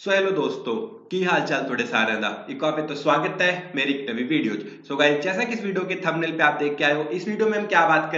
Hello दोस्तों की हाल चाल थोड़े सारे दा एक पे तो स्वागत है मेरी एक नवी वीडियो। सो गाइस, जैसा कि इस वीडियो के थंबनेल पे आप देख के आए हो, इस वीडियो में हम क्या बात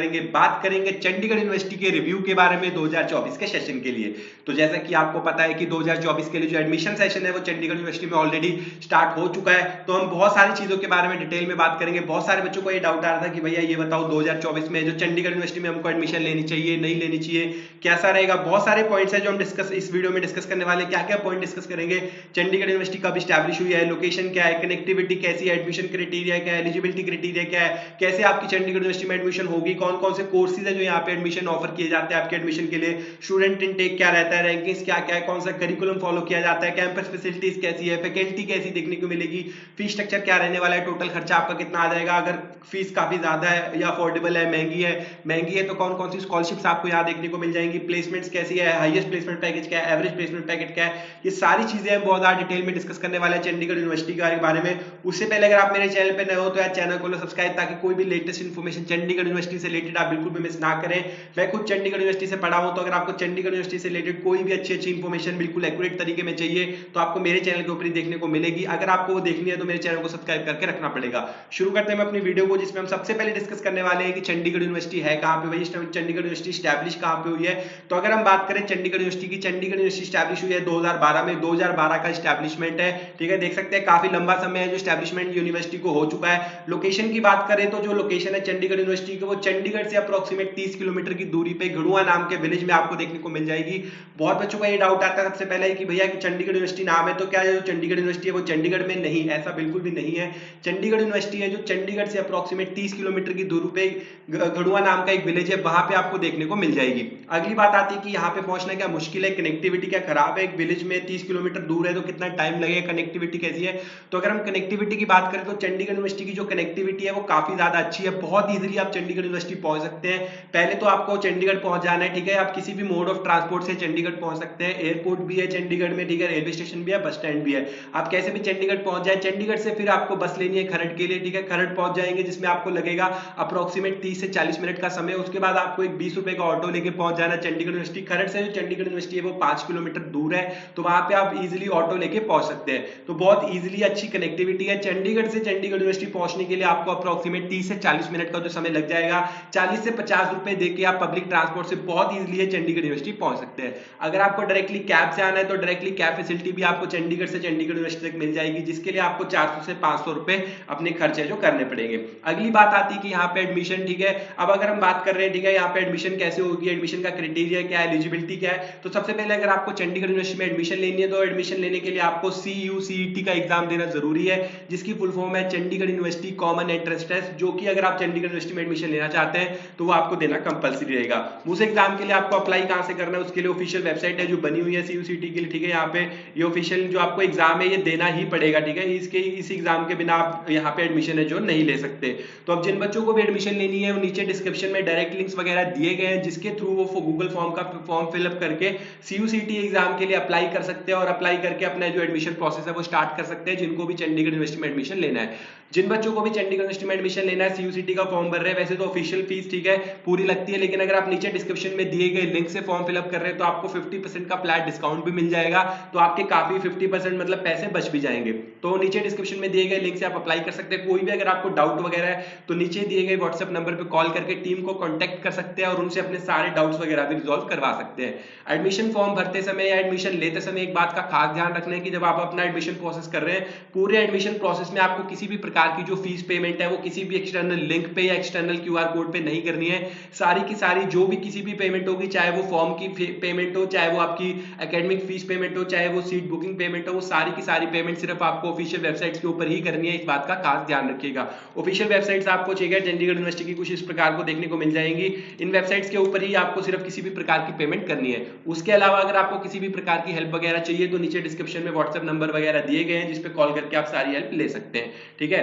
करेंगे चंडीगढ़ यूनिवर्सिटी के रिव्यू के बारे में 2024 के सेशन के लिए। तो जैसा कि आपको पता है कि 2024 के लिए जो एडमिशन सेशन है वो चंडीगढ़ यूनिवर्सिटी में ऑलरेडी स्टार्ट हो चुका है। तो हम बहुत सारी चीजों के बारे में डिटेल में बात करेंगे। बहुत सारे बच्चों को ये डाउट आ रहा था कि भैया ये बताओ 2024 में जो चंडीगढ़ यूनिवर्सिटी में हमको एडमिशन लेनी चाहिए नहीं लेनी चाहिए, कैसा रहेगा। बहुत सारे पॉइंट्स है जो हम डिस्कस इस वीडियो में डिस्कस करने वाले। क्या क्या पॉइंट डिस्कस करेंगे, चंडीगढ़ यूनिवर्सिटी कब स्टैब्लिश हुई है, लोकेशन क्या है, कनेक्टिविटी कैसी है, एडमिशन क्राइटेरिया क्या है, एलिजिबिलिटी क्राइटेरिया क्या है, कैसे आपकी चंडीगढ़ यूनिवर्सिटी में एडमिशन होगी, कौन कौन से कोर्सेज है जो यहाँ पे एडमिशन ऑफर किए जाते हैं आपके एडमिशन के लिए, स्टूडेंट इनटेक क्या रहता है, रैंकिंग्स क्या क्या है, कौन सा करिकुलम फॉलो किया जाता है, कैंपस फैसिलिटीज कैसी है, फैकल्टी कैसी देखने को मिलेगी, फीस स्ट्रक्चर क्या रहने वाला है, टोटल खर्चा आपका कितना आ जाएगा, अगर फीस काफी ज्यादा है या अफोर्डेबल है, महंगी है तो कौन कौन सी स्कॉलरशिप्स आपको यहाँ देखने को मिल जाएंगी, प्लेसमेंट्स कैसी है, हाईएस्ट प्लेसमेंट पैकेज क्या है, एवरेज प्लेसमेंट पैकेज क्या है, ये सारी चीजें हम बहुत ज्यादा डिटेल में डिस्कस करने वाले हैं चंडीगढ़ यूनिवर्सिटी के बारे में। उससे पहले अगर आप मेरे चैनल पे नए हो तो यार चैनल को सब्सक्राइब, ताकि कोई भी लेटेस्ट इन्फॉर्मेशन चंडीगढ़ यूनिवर्सिटी से रिलेटेड आप बिल्कुल भी मिस ना करें। मैं खुद चंडीगढ़ यूनिवर्सिटी से पढ़ा हूं, तो अगर आपको चंडीगढ़ यूनिवर्सिटी से रिलेटेड कोई भी अच्छी इन्फॉर्मेशन बिल्कुल एक्यूरेट तरीके में चाहिए तो आपको मेरे चैनल के ऊपर ही देखने को मिलेगी। अगर आपको वो देखनी है तो मेरे चैनल को सब्सक्राइब करके रखना पड़ेगा। शुरू करते हैं अपनी वीडियो को, जिसमें हम सबसे पहले डिस्कस करने वाले हैं कि चंडीगढ़ यूनिवर्सिटी है कहां पे, वही चंडीगढ़ यूनिवर्सिटी स्टैब्लिश कहां पे हुई है। तो अगर हम बात करें चंडीगढ़ यूनिवर्सिटी की, चंडीगढ़ यूनिवर्सिटी स्टैब्लिश हुई है 2012 में। 2012 का स्टैब्लिशमेंट है, ठीक है, देख सकते हैं काफी लंबा समय है जो स्टैब्लिशमेंट यूनिवर्सिटी को हो चुका है। लोकेशन की बात करें तो जो लोकेशन है चंडीगढ़ यूनिवर्सिटी की वो चंडीगढ़ से अप्रोक्सीमेट 30 किलोमीटर की दूरी पे घड़ुआ नाम के विलेज में आपको देखने को मिल जाएगी। बहुत बच्चों का ये डाउट आता है सबसे पहले कि भैया चंडीगढ़ यूनिवर्सिटी नाम है तो क्या जो चंडीगढ़ यूनिवर्सिटी है वो चंडीगढ़ में, नहीं, ऐसा बिल्कुल भी नहीं है। चंडीगढ़ यूनिवर्सिटी है जो चंडीगढ़ से अप्रोक्सीमेट 30 किलोमीटर की दूरी पे घड़ुआ नाम का एक विलेज है, वहां पे आपको देखने को मिल जाएगी। अगली बात आती है कि यहाँ पे पहुंचना क्या मुश्किल है, कनेक्टिविटी क्या खराब है, एक विलेज में 30 किलोमीटर दूर है तो कितना टाइम लगेगा, कनेक्टिविटी कैसी है। तो अगर हम कनेक्टिविटी की बात करें तो चंडीगढ़ यूनिवर्सिटी की जो कनेक्टिविटी है वो काफी ज्यादा अच्छी है, बहुत इजीली आप चंडीगढ़ यूनिवर्सिटी पहुंच सकते हैं। पहले तो आपको चंडीगढ़ पहुंच जाना है, ठीक है, आप किसी भी मोड ऑफ ट्रांसपोर्ट से चंडीगढ़ पहुंच सकते हैं। एयरपोर्ट भी है चंडीगढ़ में, ठीक है, रेलवे स्टेशन भी है, बस स्टैंड भी है, आप कैसे भी चंडीगढ़ पहुंच जाए। चंडीगढ़ से फिर आपको बस लेनी है खरड़ के लिए, ठीक है, खरड़ पहुंच जाएंगे जिसमें आपको लगेगा अप्रोक्सीमेट 30 से 40 मिनट का समय। उसके बाद आपको एक 20 रुपए का ऑटो लेके पहुंच जाना चंडीगढ़ यूनिवर्सिटी। खरड़ से जो चंडीगढ़ यूनिवर्सिटी है वो 5 किलोमीटर दूर है, तो वहां पे आप इजीली ऑटो लेके पहुंच सकते हैं। तो बहुत इजीली अच्छी कनेक्टिविटी है। चंडीगढ़ से चंडीगढ़ यूनिवर्सिटी पहुंचने के लिए आपको अप्रोक्सीमेट 30 से 40 मिनट का जो समय लग जाएगा, 40 से 50 रुपए देके आप पब्लिक ट्रांसपोर्ट से बहुत इजीली है चंडीगढ़ यूनिवर्सिटी पहुंच सकते हैं। अगर आपको डायरेक्टली कैब से आना है तो डायरेक्टली कैब फैसिलिटी भी आपको चंडीगढ़ से चंडीगढ़ यूनिवर्सिटी तक मिल जाएगी, जिसके लिए आपको 400 से 500 रुपए अपने खर्चे जो करने पड़ेंगे। अगली बात आती है कि यहाँ पे एडमिशन, ठीक है, अब अगर हम बात कर रहे हैं, ठीक है, यहाँ पे एडमिशन कैसे होगी, एडमिशन का क्राइटेरिया क्या है, एलिजिबिलिटी क्या है। तो सबसे पहले अगर आपको चंडीगढ़ यूनिवर्सिटी में एडमिशन लेनी है तो एडमिशन लेने के लिए आपको CUCET का एग्जाम देना जरूरी है, जिसकी फुल फॉर्म है Chandigarh university common entrance test, जो कि अगर आप चंडीगढ़ यूनिवर्सिटी में एडमिशन लेना चाहते हैं तो वो आपको देना कंपलसरी रहेगा। उस एग्जाम के लिए आपको अप्लाई कहां से करना है, उसके लिए ऑफिशियल वेबसाइट है जो बनी हुई है CUCET के लिए, ठीक है, यहाँ पे ये ऑफिशियल जो आपको एग्जाम है ये देना ही पड़ेगा, ठीक है, इस एग्जाम के बिना आप यहाँ पे एडमिशन है जो नहीं ले सकते। तो अब जिन बच्चों को भी एडमिशन लेनी है वो नीचे डिस्क्रिप्शन में डायरेक्ट लिंक्स वगैरह दिए गए हैं, जिसके थ्रू वो गूगल फॉर्म का फॉर्म फिलअप करके CUCET एग्जाम के लिए अप्लाई कर सकते हैं और अप्लाई करके अपना जो एडमिशन प्रोसेस है वो स्टार्ट कर सकते हैं, जिनको भी चंडीगढ़ यूनिवर्सिटी में एडमिशन लेना है। जिन बच्चों को भी चंडीगढ़ यूनिवर्सिटी में एडमिशन लेना है, CUCET का फॉर्म भर रहे हैं, वैसे तो ऑफिशियल फीस, ठीक है, पूरी लगती है, लेकिन अगर आप नीचे डिस्क्रिप्शन में दिए गए लिंक से फॉर्म फिलअप कर रहे हैं तो आपको 50% का फ्लैट डिस्काउंट भी मिल जाएगा, तो आपके काफी 50% मतलब पैसे बच भी जाएंगे। तो नीचे डिस्क्रिप्शन में दिए गए लिंक से आप अप्लाई कर सकते हैं। कोई भी अगर आपको डाउट वगैरह है तो नीचे दिए गए व्हाट्सएप नंबर पर कॉल करके टीम को कॉन्टैक्ट कर सकते हैं और उनसे अपने सारे डाउट्स वगैरह भी रिजॉल्व करवा सकते हैं। एडमिशन फॉर्म भरते समय या एडमिशन लेते समय एक बात का खास ध्यान रखना है कि जब आप अपना एडमिशन प्रोसेस कर रहे हैं, पूरे एडमिशन प्रोसेस में आपको किसी भी प्रकार की जो फीस पेमेंट है वो किसी भी एक्सटर्नल लिंक पे या एक्सटर्नल QR कोड पे नहीं करनी है। सारी की सारी जो भी किसी भी पेमेंट होगी, चाहे वो फॉर्म की पेमेंट हो, चाहे वो आपकी एकेडमिक फीस पेमेंट हो, चाहे वो सीट बुकिंग पेमेंट हो, वो सारी की सारी पेमेंट सिर्फ आपको ऑफिशियल वेबसाइट्स के ऊपर ही करनी है। इस बात का खास ध्यान रखिएगा। ऑफिशियल वेबसाइट्स आपको चाहिए चंडीगढ़ यूनिवर्सिटी की कुछ इस प्रकार को देखने को मिल जाएंगी। इन वेबसाइट्स के ऊपर ही आपको सिर्फ किसी भी प्रकार की पेमेंट करनी है। उसके अलावा अगर आपको किसी भी प्रकार की हेल्प वगैरह चाहिए तो नीचे डिस्क्रिप्शन में व्हाट्सएप नंबर वगैरह दिए गए हैं, जिस पे कॉल करके आप सारी हेल्प ले सकते हैं, ठीक है।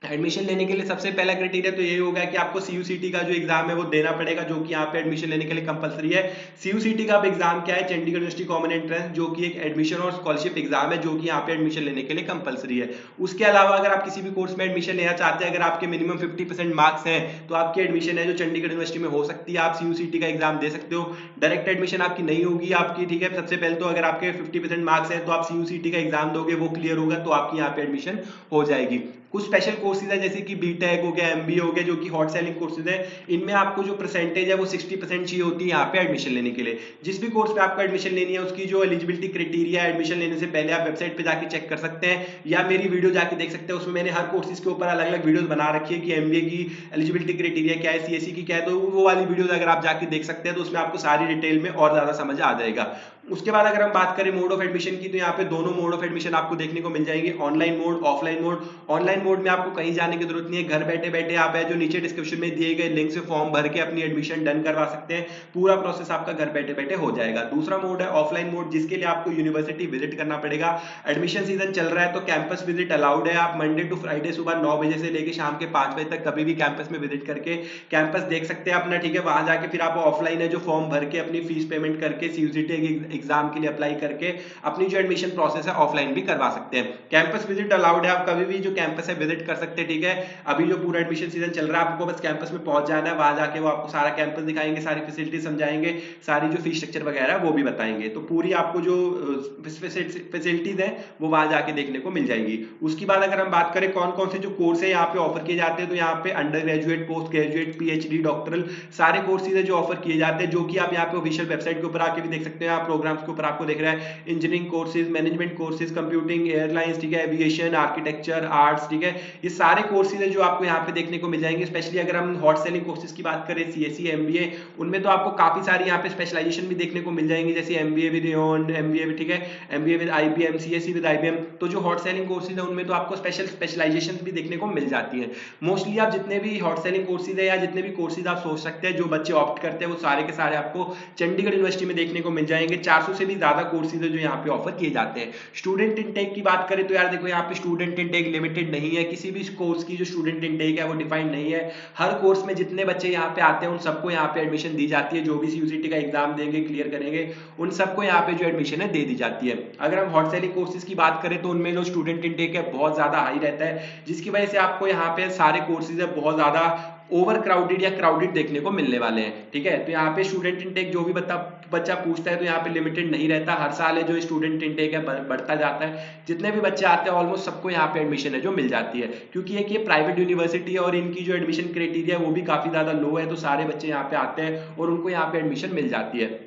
एडमिशन लेने के लिए सबसे पहला क्राइटेरिया तो ये होगा कि आपको सीयूसीटी का जो एग्जाम है वो देना पड़ेगा, जो कि यहाँ पे एडमिशन लेने के लिए कंपलसरी है। सीयूसीटी का एग्जाम क्या है? चंडीगढ़ यूनिवर्सिटी कॉमन एंट्रेंस, जो कि एक एडमिशन और स्कॉलरशिप एग्जाम है, जो कि यहाँ पे एडमिशन लेने के लिए कंपलसरी है। उसके अलावा अगर आप किसी भी कोर्स में एडमिशन लेना चाहते हैं, अगर आपके मिनिमम 50% मार्क्स हैं, तो आपकी एडमिशन है जो चंडीगढ़ यूनिवर्सिटी में हो सकती है। आप सीयूसीटी का एग्जाम दे सकते हो। डायरेक्ट एडमिशन आपकी नहीं होगी आपकी, ठीक है। सबसे पहले तो अगर आपके 50% मार्क्स है तो आप सीयूसीटी का एग्जाम दोगे, वो क्लियर होगा तो आपकी यहाँ पे एडमिशन हो जाएगी। कुछ स्पेशल कोर्सेज है जैसे कि बीटेक हो गया, एमबीए हो गया, जो कि हॉट सेलिंग कोर्सेज है। इनमें आपको जो परसेंटेज है वो 60% चाहिए होती है यहाँ पे एडमिशन लेने के लिए। जिस भी कोर्स में आपको एडमिशन लेनी है उसकी जो एलिजिबिलिटी क्राइटेरिया है, एडमिशन लेने से पहले आप वेबसाइट पे जाके चेक कर सकते हैं, या मेरी वीडियो जाके देख सकते हैं। उसमें मैंने हर कोर्सेज के ऊपर अलग अलग वीडियोस बना रखी है कि एमबीए की एलिजिबिलिटी क्राइटेरिया क्या है, सीएससी की क्या है, तो वो वाली वीडियोस अगर आप जाके देख सकते हैं तो उसमें आपको सारी डिटेल में और ज्यादा समझ आ जाएगा। उसके बाद अगर हम बात करें मोड ऑफ एडमिशन की, तो यहाँ पे दोनों मोड ऑफ एडमिशन आपको देखने को मिल जाएंगे, online mode, offline mode. Online mode में आपको कहीं जाने की जरूरत नहीं है, घर बैठे बैठे आप है जो नीचे डिस्क्रिप्शन में दिए गए लिंक से फॉर्म भर के अपनी एडमिशन डन करवा सकते हैं। पूरा प्रोसेस आपका घर बैठे बैठे हो जाएगा। दूसरा मोड है ऑफलाइन मोड, जिसके लिए आपको यूनिवर्सिटी विजिट करना पड़ेगा। एडमिशन सीजन चल रहा है तो कैंपस विजिट अलाउड है। आप मंडे टू फ्राइडे सुबह 9 बजे से लेकर शाम के 5 बजे तक कभी भी कैंपस में विजिट करके कैंपस देख सकते हैं अपना, ठीक है। वहां जाके फिर आप ऑफलाइन है जो फॉर्म भर के अपनी फीस पेमेंट करके सीयूसीटी एग्जाम के लिए अप्लाई करके अपनी जो एडमिशन प्रोसेस है ऑफलाइन भी करवा सकते हैं। कैंपस विजिट अलाउड है, आप कभी भी जो कैंपस है विजिट कर सकते हैं, ठीक है। अभी जो पूरा एडमिशन सीजन चल रहा है आपको बस कैंपस में पहुंच जाना है, वहां जाके वो आपको सारा कैंपस दिखाएंगे, सारी फैसिलिटी समझाएंगे, सारी जो फीस स्ट्रक्चर वगैरह है वो भी बताएंगे। तो पूरी आपको जो फैसिलिटीज है वो वहां जाके देखने को मिल जाएगी। उसके बाद अगर हम बात करें कौन कौन से जो कोर्स है यहाँ पे ऑफर किए जाते हैं, तो यहाँ पे under graduate, post graduate, PhD, doctoral सारे कोर्सेज है जो ऑफर किए जाते हैं, जो कि आप यहाँ पे ऑफिशियल वेबसाइट के ऊपर आके भी देख सकते हैं। आप प्रोग्राम्स के ऊपर आपको देख रहा है engineering courses, management courses, computing, airlines, ठीक है, एविएशन, आर्किटेक्चर, आर्ट्स, ठीक है। ये सारे कोर्सेज है जो आपको यहाँ पे देखने को मिल जाएंगे। स्पेशली अगर हम हॉट सेलिंग कोर्सेज की बात करें, सीएससी, एमबीए, उनमें तो आपको काफी सारी यहाँ पे स्पेशलाइजेशन भी देखने को मिल जाएंगी, जैसे एमबीए विद एओन, एमबीए भी, ठीक है, MBA with IBM, CSC with IBM. तो जो हॉट सेलिंग कोर्सेज है उनमें तो आपको स्पेशलाइजेशन भी देखने को मिल जाती है। मोस्टली आप जितने भी हॉट सेलिंग कोर्सेज है या जितने भी कोर्सेज आप सोच सकते हैं जो बच्चे ऑप्ट करते हैं, वो सारे के सारे आपको चंडीगढ़ यूनिवर्सिटी में देखने को मिल जाएंगे। 400 से भी ज्यादा कोर्सेज है जो यहाँ पे ऑफर किए जाते हैं। स्टूडेंट इनटेक की बात करें तो यार देखो यहाँ पे स्टूडेंट इनटेक लिमिटेड नहीं है, किसी भी कोर्स की जो स्टूडेंट इनटेक है वो डिफाइंड नहीं है। हर कोर्स में जितने बच्चे यहाँ पे आते हैं उन सबको यहाँ पे एडमिशन दी जाती है। जो भी सीयूसीटी का एग्जाम देंगे, क्लियर करेंगे, उन सबको यहाँ पे जो एडमिशन है दे दी जाती है। अगर हम हॉट सेलिंग कोर्सेज की बात करें तो उनमें जो स्टूडेंट इनटेक है बहुत ज्यादा हाई रहता है, जिसकी वजह से आपको यहाँ पे सारे कोर्सेज है बहुत ज्यादा ओवर क्राउडेड या क्राउडेड देखने को मिलने वाले हैं, ठीक है। तो यहाँ पे स्टूडेंट इनटेक जो भी बच्चा पूछता है तो यहाँ पे लिमिटेड नहीं रहता, हर साल है जो स्टूडेंट इनटेक है बढ़ता जाता है। जितने भी बच्चे आते हैं ऑलमोस्ट सबको यहाँ पे एडमिशन है जो मिल जाती है, क्योंकि एक ये प्राइवेट यूनिवर्सिटी है और इनकी जो एडमिशन क्राइटेरिया है वो भी काफी ज्यादा लो है, तो सारे बच्चे यहाँ पे आते हैं और उनको यहाँ पे एडमिशन मिल जाती है।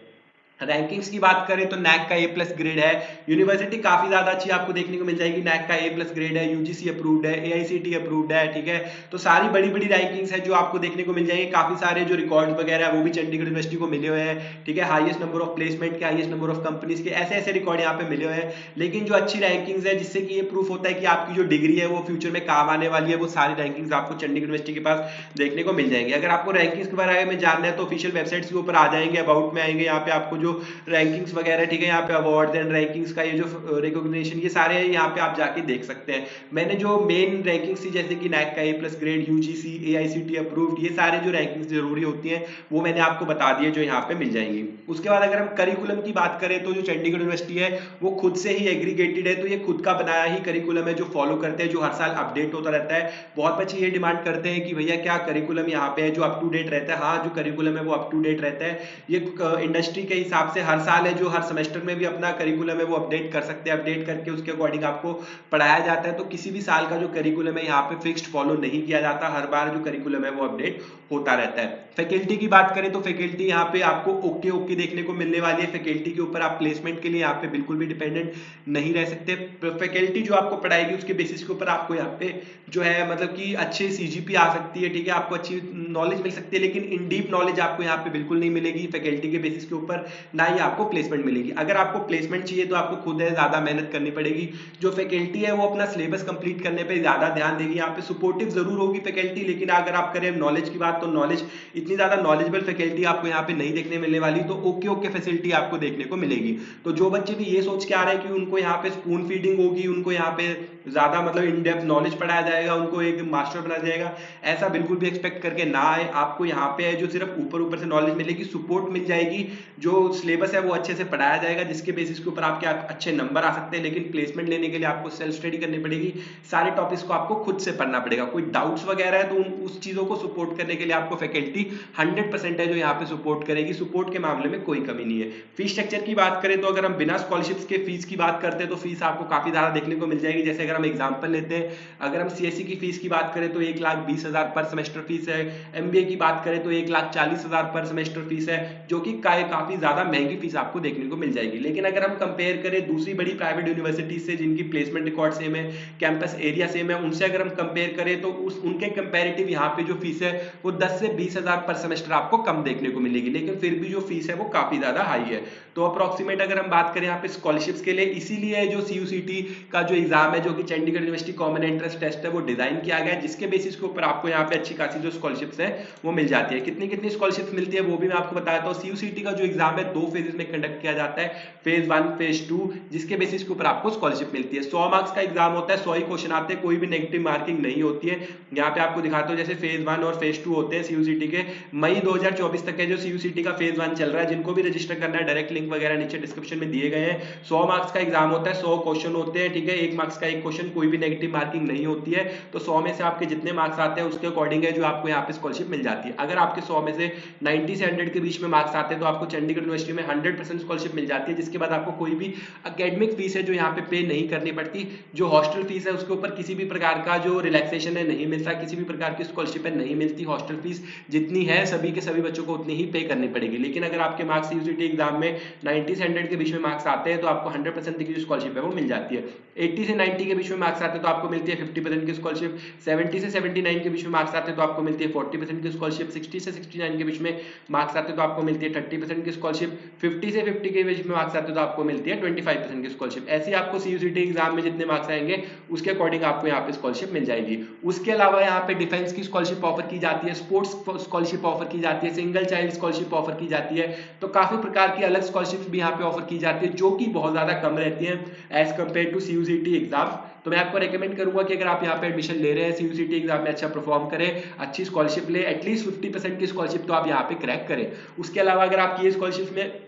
रैंकिंग्स की बात करें तो नैक का A+ ग्रेड है, यूनिवर्सिटी काफी ज्यादा अच्छी आपको देखने को मिल जाएगी। नैक का A+ ग्रेड है, यूजीसी अप्रूव्ड है, AICTE अप्रूव्ड है, ठीक है। तो सारी बड़ी बड़ी रैंकिंग्स है जो आपको देखने को मिल जाएंगे। काफी सारे जो रिकॉर्ड्स वगैरह है वो भी चंडीगढ़ यूनिवर्सिटी को मिले हुए हैं, ठीक है। हाईएस्ट नंबर ऑफ प्लेसमेंट के, हाईएस्ट नंबर ऑफ कंपनीज के, ऐसे ऐसे रिकॉर्ड यहाँ पे मिले हुए हैं। लेकिन जो अच्छी रैंकिंग्स है जिससे कि ये प्रूफ होता है कि आपकी जो डिग्री है वो फ्यूचर में काम आने वाली है, वो सारी रैंकिंग्स आपको चंडीगढ़ यूनिवर्सिटी के पास देखने को मिल जाएंगी। अगर आपको रैंकिंग्स के बारे में जानना है तो ऑफिशियल वेबसाइट्स के ऊपर आ जाएंगे, अबाउट में आएंगे, यहाँ पे आपको जो रैंकिंग्स वगैरह, ठीक है, यहाँ पे अवार्ड्स एंड रैंकिंग्स का ये जो रिकॉग्निशन, ये सारे यहाँ पे आप जाके देख सकते हैं। मैंने जो मेन रैंकिंग्स थी जैसे कि नैक का A+ grade, UGC, AICTE approved, ये सारे जो रैंकिंग्स जरूरी होती हैं वो मैंने आपको बता दिए जो यहाँ पे मिल जाएंगी। उसके बाद अगर हम करिकुलम की बात करें तो जो चंडीगढ़ यूनिवर्सिटी है वो खुद से ही एग्रीगेटेड है, तो ये खुद का बनाया ही करिकुलम है जो फॉलो करते हैं, जो हर साल अपडेट होता रहता है। बहुत बच्चे ये डिमांड करते हैं कि भैया क्या करिकुलम यहाँ पे है जो अप टू डेट रहता है। हाँ, जो करिकुलम है वो अप टू डेट रहता है। ये इंडस्ट्री के हिसाब से हर साल है जो हर सेमेस्टर में भी अपना करिकुलम है वो अपडेट कर सकते हैं, अपडेट करके उसके अकॉर्डिंग आपको पढ़ाया जाता है। तो किसी भी साल का जो करिकुलम है यहाँ पे फिक्स्ड फॉलो नहीं किया जाता, हर बार जो करिकुलम है वो अपडेट होता रहता है। फैकल्टी की बात करें तो फैकल्टी यहाँ पे आपको ओके देखने को मिलने वाली है। फैकल्टी के ऊपर आप प्लेसमेंट के लिए यहाँ पे बिल्कुल भी डिपेंडेंट नहीं रह सकते। फैकल्टी जो आपको पढ़ाएगी उसके बेसिस के ऊपर आपको यहाँ पे जो है मतलब कि अच्छे CGP आ सकती है, ठीक है, आपको अच्छी नॉलेज मिल सकती है, लेकिन इन डीप नॉलेज आपको यहाँ पे बिल्कुल नहीं मिलेगी फैकल्टी के बेसिस के ऊपर। ना ही आपको प्लेसमेंट मिलेगी। अगर आपको प्लेसमेंट चाहिए तो आपको खुद है ज्यादा मेहनत करनी पड़ेगी। जो फैकल्टी है वो अपना सिलेबस कंप्लीट करने पे ज्यादा ध्यान देगी। यहाँ पे सपोर्टिव जरूर होगी फैकल्टी, लेकिन अगर आप करें नॉलेज की बात तो नॉलेज इतनी ज्यादा नॉलेजेबल फैकल्टी आपको यहाँ पे नहीं देखने मिलने वाली। तो ओके ओके फैसिलिटी आपको देखने को मिलेगी। तो जो बच्चे भी ये सोच के आ रहे हैं कि उनको यहाँ पे स्पून फीडिंग होगी, उनको यहाँ पे ज्यादा मतलब इन डेप्थ नॉलेज पढ़ाया जाएगा, उनको एक मास्टर बनाया जाएगा, ऐसा बिल्कुल भी एक्सपेक्ट करके ना आए। आपको यहाँ पे है जो सिर्फ ऊपर ऊपर से नॉलेज मिलेगी, सपोर्ट मिल जाएगी, जो सिलेबस है वो अच्छे से पढ़ाया जाएगा, जिसके बेसिस के ऊपर आपके अच्छे नंबर आ सकते हैं। लेकिन प्लेसमेंट लेने के लिए आपको सेल्फ स्टडी करनी पड़ेगी, सारे टॉपिक्स को आपको खुद से पढ़ना पड़ेगा। कोई डाउट्स वगैरह है तो उस चीजों को सपोर्ट करने के लिए आपको फैकल्टी 100% है जो यहाँ पे सपोर्ट करेगी। सपोर्ट के मामले में कोई कमी नहीं है। फीस स्ट्रक्चर की बात करें तो अगर हम बिना स्कॉलरशिप्स के फीस की बात करते हैं तो फीस आपको काफी ज्यादा देखने को मिल जाएगी। जैसे अगर हम एग्जांपल लेते हैं, अगर हम सीएससी की फीस की बात करें तो 1,20,000 पर सेमेस्टर फीस है। एमबीए की बात करें तो 1,40,000 पर सेमेस्टर फीस है, जो कि काफी ज्यादा महंगी फीस आपको देखने को मिल जाएगी। लेकिन अगर हम कंपेयर करें दूसरी बड़ी प्राइवेट यूनिवर्सिटी से जिनकी प्लेसमेंट रिकॉर्ड सेम है, कैंपस एरिया सेम है, उनसे अगर हम कंपेयर करें तो उनके कंपेरेटिव यहाँ पे जो फीस है वो 10 से 20,000 पर सेमेस्टर आपको कम देखने को मिलेगी। लेकिन फिर भी जो फीस है वो काफी ज्यादा हाई है। तो अप्रोक्सीमेट अगर हम बात करें यहाँ पे स्कॉलरशिप्स के लिए, इसीलिए जो सीयूसीटी का जो एग्जाम है, जो कि Chandigarh university common entrance test है, वो डिजाइन किया गया है, जिसके बेसिस के ऊपर आपको यहाँ पे अच्छी खासी जो स्कॉलरशिप्स है वो मिल जाती है। कितनी कितनी स्कॉलरशिप्स मिलती है वो भी मैं आपको बताता हूँ। सीयूसीटी का जो एग्जाम है 2 फेजेस में कंडक्ट किया जाता है, फेज 1 फेज 2, जिसके बेसिस के ऊपर आपको स्कॉलरशिप मिलती है। 100 मार्क्स का एग्जाम होता है, 100 ही क्वेश्चन आते हैं, कोई भी नेगेटिव मार्किंग नहीं होती है। यहाँ पे आपको दिखाता हूँ, जैसे फेज 1 और फेज 2 होते हैं सीयूसीटी के। मई 2024 तक है जो सीयूसीटी का फेज 1 चल रहा है। जिनको भी रजिस्टर करना है, डायरेक्ट लिंक वगैरह नीचे डिस्क्रिप्शन में दिए गए हैं। 100 मार्क्स का एग्जाम होता है, 100 क्वेश्चन होते हैं, ठीक है। 1 मार्क्स का एक क्वेश्चन, कोई भी नेगेटिव मार्किंग नहीं होती है। तो 100 में से आपके जितने मार्क्स आते हैं उसके अकॉर्डिंग है जो आपको यहाँ पे स्कॉलरशिप मिल जाती है। अगर आपके 100 में से 90 से 100 के बीच में मार्क्स आते हैं तो आपको चंडीगढ़ यूनिवर्सिटी में 100% स्कॉलरशिप मिल जाती है, जिसके बाद आपको कोई भी एकेडमिक फीस है जो यहाँ पे नहीं करनी पड़ती। जो हॉस्टल फीस है उसके ऊपर किसी भी प्रकार का जो रिलैक्सेशन है नहीं मिलता, किसी भी प्रकार की स्कॉलरशिप है नहीं मिलती। हॉस्टल फीस जितनी है सभी के सभी बच्चों को उतनी ही पे करनी पड़ेगी। लेकिन अगर आपके मार्क्स सीयूसीटी एग्जाम में 90 से 100 के बीच में मार्क्स आते हैं तो आपको 100% की जो स्कॉलरशिप है वो मिल जाती है। 80 से 90 के बीच में मार्क्स आते हैं तो आपको मिलती है 50% की स्कॉलरशिप। 70 से 79 के बीच में मार्क्स आते हैं तो आपको मिलती है 40% की स्कॉलरशिप। 60 से 69 के बीच में मार्क्स आते हैं तो आपको मिलती है 30% की स्कॉलरशिप। 50 से 50 के बीच में मार्क्स आते हैं तो आपको मिलती है 25% की स्कॉलरशिप। ऐसे आपको सीयूसीटी एग्जाम में जितने मार्क्स आएंगे उसके अकॉर्डिंग आपको यहाँ पे स्कॉलरशिप मिल जाएगी। उसके अलावा यहाँ पे डिफेंस की स्कॉलरशिप ऑफर की जाती है, स्पोर्ट्स स्कॉलरशिप ऑफर की जाती है, सिंगल चाइल्ड स्कॉलरशिप ऑफर की जाती है। तो काफी प्रकार की अलग स्कॉलरशिप भी यहाँ पे ऑफर की जाती है, जो कि बहुत ज्यादा कम रहती है एज कंपेयर टू सीयूसीटी एग्जाम। तो मैं आपको रेकमेंड करूंगा कि अगर आप यहाँ पे एडमिशन ले रहे हैं, सीयूसीटी एग्जाम में अच्छा परफॉर्म करें, अच्छी स्कॉलरशिप ले, एटलीस्ट 50% की स्कॉलरशिप तो आप यहाँ पे क्रैक करें। उसके अलावा अगर आपकी ये स्कॉलरशिप में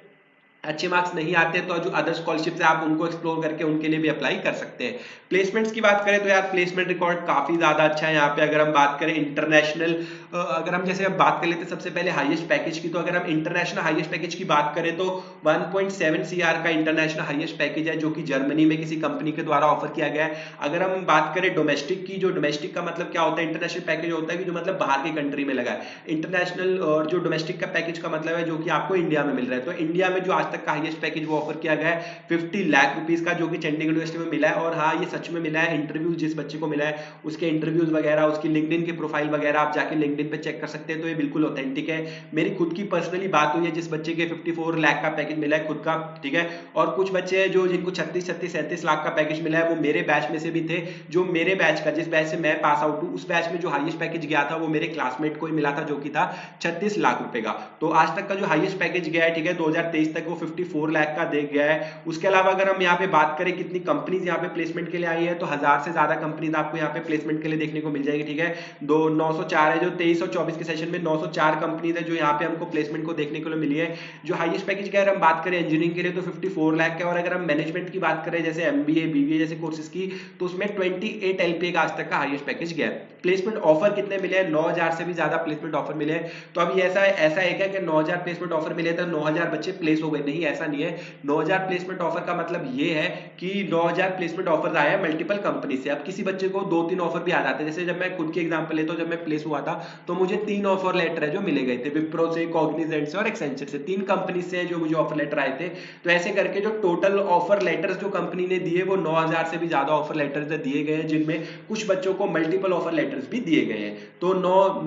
अच्छे मार्क्स नहीं आते तो जो अदर स्कॉलरशिप्स है आप उनको एक्सप्लोर करके उनके लिए भी अप्लाई कर सकते हैं। प्लेसमेंट्स की बात करें तो यार प्लेसमेंट रिकॉर्ड काफी ज्यादा अच्छा है यहाँ पे। अगर हम बात करें इंटरनेशनल, अगर हम जैसे बात कर लेते हैं सबसे पहले हाईएस्ट पैकेज की, तो अगर हम इंटरनेशनल हाईएस्ट पैकेज की बात करें तो 1.7 CR का इंटरनेशनल हाईएस्ट पैकेज है, जो कि जर्मनी में किसी कंपनी के द्वारा ऑफर किया गया है। अगर हम बात करें डोमेस्टिक की, जो डोमेस्टिक का मतलब क्या होता है, इंटरनेशनल पैकेज होता है कि जो मतलब बाहर की कंट्री में लगा है। इंटरनेशनल और जो डोमेस्टिक का पैकेज का मतलब है जो कि आपको इंडिया में मिल रहा है। तो इंडिया में जो आज तक का हाईएस्ट पैकेज वो ऑफर किया गया है 50 लाख रुपीस का, जो कि चंडीगढ़ यूनिवर्सिटी में मिला है। और हाँ, ये सच में मिला है। इंटरव्यू जिस बच्चे को मिला है उसके इंटरव्यूज वगैरह, उसकी लिंक्डइन की प्रोफाइल वगैरह आप जाके लिंक्डइन पे चेक कर सकते हैं, तो ये बिल्कुल ऑथेंटिक है। मेरी खुद की पर्सनली बात हुई है जिस बच्चे के 54 लाख का पैकेज मिला है खुद का, ठीक है। और कुछ बच्चे हैं जो जिनको 36, 37 लाख का पैकेज मिला है, वो मेरे बैच में से भी थे। जो मेरे बैच का, जिस बैच से मैं पास आउट हूँ, उस बैच में जो हाईएस्ट पैकेज गया था वो मेरे क्लासमेट को ही मिला था, जो कि था 36 लाख रुपए का। तो आज तक का जो हाईएस्ट पैकेज गया है, ठीक है, 2023 तक वो 54 लाख का दे गया है। उसके अलावा अगर हम यहाँ पे बात करें कितनी कंपनीज यहाँ पे प्लेसमेंट के लिए आई है, तो 1000 से ज्यादा कंपनीज आपको यहाँ पे प्लेसमेंट के लिए देखने को मिल जाएगी, ठीक है। 904 है, जो 23 और 24 के सेशन में 904 कंपनीज है जो यहाँ पे हमको प्लेसमेंट को देखने को मिली है। जो हाईएस्ट पैकेज की अगर हम बात करें इंजीनियरिंग के लिए तो 54 लाख है। और अगर हम मैनेजमेंट की बात करें जैसे MBA BBA जैसे कोर्सेज की, तो उसमें 28 LPA का आज तक का हाईएस्ट पैकेज गया है। प्लेसमेंट ऑफर कितने मिले हैं? 9000 से भी ज्यादा प्लेसमेंट ऑफर मिले हैं। तो अभी ऐसा है क्या कि 9000 प्लेसमेंट ऑफर मिले तो 9000 बच्चे प्लेस हो गए? नहीं, ऐसा नहीं है। 9000 प्लेसमेंट ऑफर का मतलब ये है कि 9000 प्लेसमेंट ऑफर आया है मल्टीपल कंपनी से। अब किसी बच्चे को 2-3 ऑफर भी आ जाते हैं। जैसे जब मैं खुद की एग्जांपल लेता हूं, जब मैं प्लेस हुआ था तो मुझे 3 ऑफर लेटर है जो मिले गए थे, विप्रो से, कॉग्निजेंट से और एक्सेंचर से, 3 कंपनी से है जो मुझे ऑफर लेटर आए थे। तो ऐसे करके जो टोटल ऑफर लेटर्स जो कंपनी ने दिए वो 9000 से भी ज्यादा ऑफर लेटर्स दिए गए हैं, जिनमें कुछ बच्चों को मल्टीपल ऑफर लेटर्स भी दिए गए हैं। तो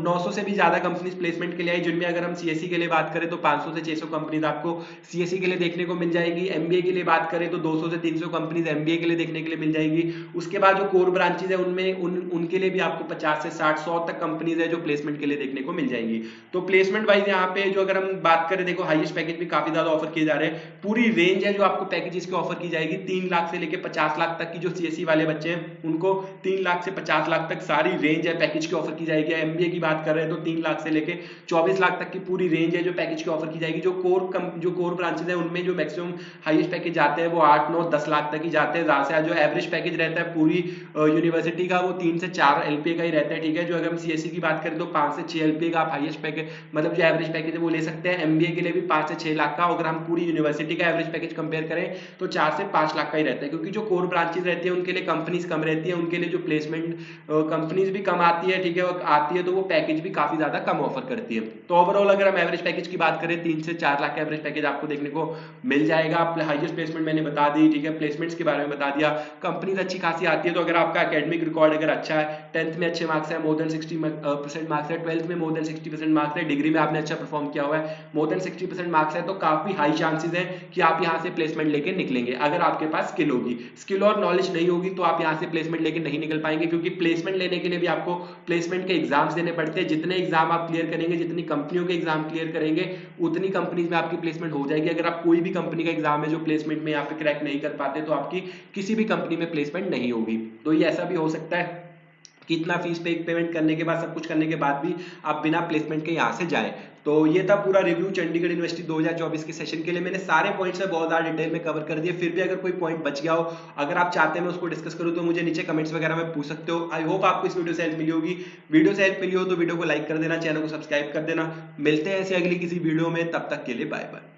900 से भी ज्यादा कंपनी प्लेसमेंट के लिए आई, जिनमें अगर हम सीएससी के लिए बात करें तो 500 से 600 कंपनीज आपको सीएससी के लिए देखने को मिल जाएगी। एमबीए के लिए बात करें तो 200 से 300 कंपनीज एमबीए के लिए देखने के लिए मिल जाएगी। उसके बाद जो कोर ब्रांचेज है उनमें उनके लिए भी आपको 50 से 60 100 तक कंपनीज है जो प्लेसमेंट के लिए देखने को मिल जाएंगी। तो प्लेसमेंट वाइज यहाँ पे जो अगर हम बात करें, देखो हाईएस्ट पैकेज भी काफी ज्यादा ऑफर किए जा रहे हैं। पूरी रेंज है जो आपको पैकेजेस की ऑफर की जाएगी, 3 लाख से लेकर 50 लाख तक की। जो सीएससी वाले बच्चे हैं उनको 3 लाख से 50 लाख तक सारी रेंज है पैकेज की ऑफर की जाएगी। एमबीए की बात कर रहे हैं तो 3 लाख से लेकर 24 लाख तक की पूरी रेंज है जो पैकेज की ऑफर की जाएगी। जो कोर ब्रांचेज है उनमें जो मैक्सिमम हाईएस्ट पैकेज जाते हैं वो 8, 9, 10 लाख तक ही जाते हैं। ज्यादा से जो एवरेज पैकेज रहता है पूरी यूनिवर्सिटी का वो 3 से 4 एलपीए का ही रहता है, ठीक है। जो अगर हम सीएससी की बात करें तो 5 से 6 एलपीए का आप हाईएस्ट पैकेज, मतलब जो एवरेज पैकेज है वो ले सकते हैं। एमबीए के लिए भी 5 से 6 लाख का, अगर हम पूरी यूनिवर्सिटी का एवरेज पैकेज कंपेयर करें तो 4 से 5 लाख का ही रहता है, क्योंकि जो कोर ब्रांचेज रहती है उनके लिए कंपनीज कम रहती है, उनके लिए जो प्लेसमेंट कंपनीज भी कम आती है, ठीक है, आती है तो वो पैकेज भी काफी ज्यादा कम ऑफर करती है। तो ओवरऑल अगर हम एवरेज पैकेज की बात करें 3 से 4 लाख का एवरेज पैकेज आपको देखने को मिल जाएगा। हाईएस्ट प्लेसमेंट मैंने बता दी, ठीक है, प्लेसमेंट्स के बारे में बता दिया। कंपनीज अच्छी खासी आती है, तो अगर आपका एकेडमिक रिकॉर्ड अगर अच्छा है, 10th में अच्छे मार्क्स है, मोर देन 60% मार्क्स है, 12th में मोर देन 60% मार्क्स है, डिग्री में आपने अच्छा परफॉर्म किया हुआ है, मोर देन 60% मार्क्स है, तो काफी हाई चांसेस है कि आप यहाँ से प्लेसमेंट लेके निकलेंगे। अगर आपके पास स्किल होगी, स्किल और नॉलेज नहीं होगी तो आप यहाँ से प्लेसमेंट लेके नहीं निकल पाएंगे, क्योंकि प्लेसमेंट लेने के लिए भी आपको प्लेसमेंट के एग्जाम्स देने पड़ते हैं। जितने एग्जाम आप क्लियर करेंगे, जितनी कंपनियों के एग्जाम क्लियर करेंगे, उतनी कंपनीज में आपकी प्लेसमेंट हो जाएगी। अगर आप कोई भी कंपनी का एग्जाम है जो प्लेसमेंट में यहाँ पे क्रैक नहीं कर पाते तो आपकी किसी भी कंपनी में प्लेसमेंट नहीं होगी। तो ये ऐसा भी हो सकता है कि इतना फीस पेमेंट करने के बाद, सब कुछ करने के बाद भी आप बिना प्लेसमेंट के यहाँ से जाएं। तो ये था पूरा रिव्यू चंडीगढ़ यूनिवर्सिटी 2024 के सेशन के लिए। मैंने सारे पॉइंट्स है बहुत ज्यादा डिटेल में कवर कर दिए, फिर भी अगर कोई पॉइंट बच गया हो, अगर आप चाहते हैं मैं उसको डिस्कस करूं तो मुझे नीचे कमेंट्स वगैरह में पूछ सकते हो। आई होप आपको इस वीडियो से हेल्प मिली होगी। वीडियो से हेल्प मिली हो तो वीडियो को लाइक कर देना, चैनल को सब्सक्राइब कर देना। मिलते हैं ऐसे अगली किसी वीडियो में, तब तक के लिए बाय बाय।